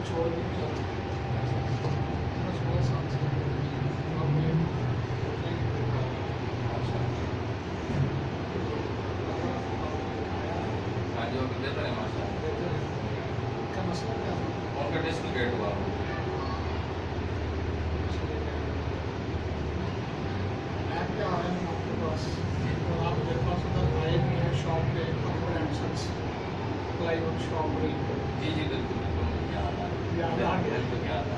छोड़ के चला 16 साल से अब ये हाँ जी, वो बेहतर है माशाल्लाह। का मसला क्या है? उनका टेस्ट क्रिकेट हुआ ऐप क्या आ रहा है आपके पास और आप मेरे पास उधर आए भी हैं शॉप पे comfort and sons plywood shop पे जी जी बिल्कुल बिल्कुल याद आ गया। बिल्कुल क्या आता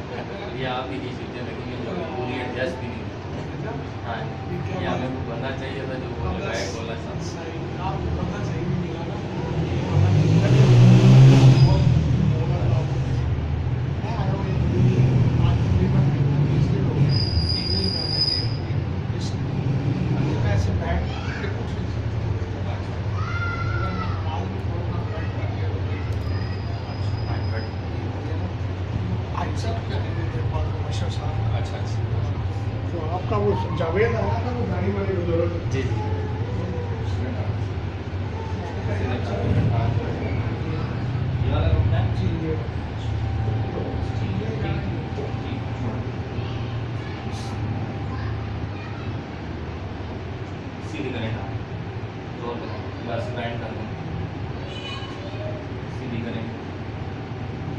ये आप ही की चीज़ें लगेंगी जो पूरी एडजस्ट भी नहीं है। हाँ ये हमें को बंदा चाहिए था जो वो लगाए बोला सा सही आप बंदा सही नहीं मिला ना ये बंदा नहीं मिला बहुत ओवर लॉक मैं आया हूँ आज तकरीबन 20 दिन हो गए यही मैंने ये इस मैं ऐसे बैठ के कुछ नहीं सकता अगर मैं आज भी थोड़ा बैठ कर लिया तो भाई साहब क्या है मेरे पास बशर साहब अच्छा अच्छा तो आपका वो जावेद आया था वो गाड़ी वाले बुजुर्ग जी जी ये वाला रूम है जी ये सीधी करें ना जोर करें बस बैंड कर दें सीधी करें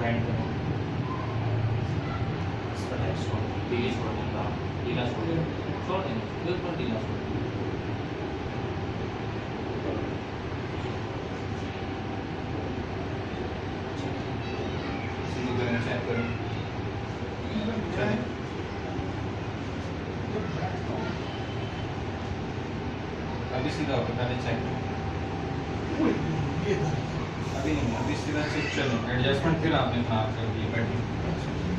बैंड करें इसका नेक्स्ट छोड़ ढीली छोड़ दें ढीला छोड़ दें बिल्कुल ढीला छोड़ दें सीधी करें चेक करें चलें अभी सीधा होगा पहले चेक ये अभी नहीं अभी सीधा चेक चलें एडजस्टमेंट फिर आपने खराब कर दिया बैठे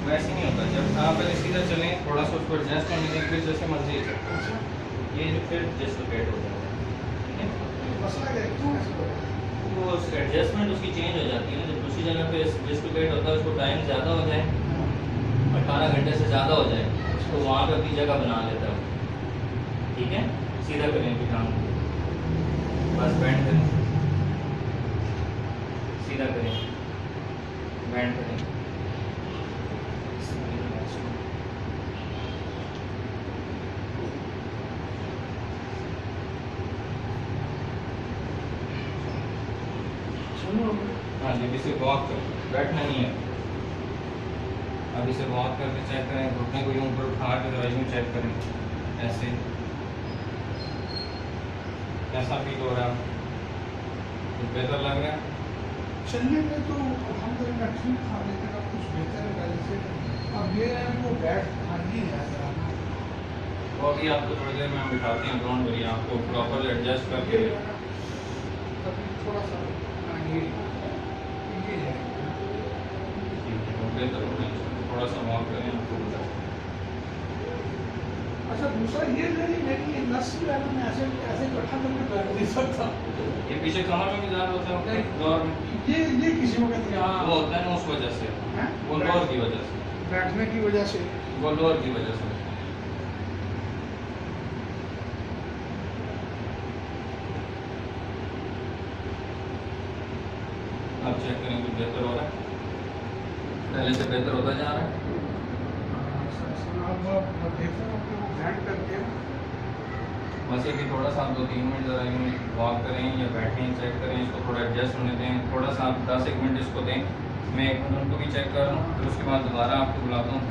वैसे नहीं होता जब आप पहले सीधा चलें थोड़ा सा उसको एडजस्ट करने के फिर जैसे मर्जी ये जो फिर डिसलोकेट हो जाता है मसला क्या है क्यों ऐसा हो रहा है? वो एडजस्टमेंट उसकी चेंज हो जाती है ना जब दूसरी जगह पे डिसलोकेट होता है उसको टाइम ज़्यादा हो जाए 18 घंटे से ज़्यादा हो जाए तो वहाँ पे अपनी जगह बना लेता है ठीक है सीधा करें फिर काम बस बैंड करें सीधा करें बैंड करें सुनो हाँ जी अभी से वॉक कर बैठना नहीं है अभी से वॉक करके चेक करें घुटने को यूं ऊपर उठा के दवाई यूं चेक करें ऐसे कैसा फील हो रहा है कुछ बेहतर लग रहा है चलने में तो अल्हम्दुलिल्लाह ठीक था लेकिन अब कुछ बेहतर है पहले से अब ये है कि वो बैठ खाली है जरा वो अभी आपको थोड़ी देर में हम बिठाते हैं डोंट वरी आपको प्रॉपर एडजस्ट करके ये कभी थोड़ा सा ये है ठीक है वो बेहतर हो गया थोड़ा सा वॉक करें आपको बताएं अच्छा दूसरा ये मेरी ये नस जो है ना मैं ऐसे ऐसे इकट्ठा करके बैठ नहीं सकता ये पीछे कमर में भी दर्द होता है दौर में ये किसी वक्त वो यहाँ होता है ना उस वजह से हैं? वो लोअर की वजह से बैठने की वजह से वो लोअर की वजह से अब चेक करें कुछ बेहतर हो रहा है पहले से बेहतर होता जा रहा है अब देखता हूँ कि वो बैंड करके बस ये कि थोड़ा सा आप 2-3 मिनट ज़रा यूँ वॉक करें या बैठें चेक करें इसको थोड़ा एडजस्ट होने दें थोड़ा सा आप 10-1 मिनट इसको दें मैं 1 मिनट उनको भी चेक कर लूँ फिर उसके बाद दोबारा आपको बुलाता हूँ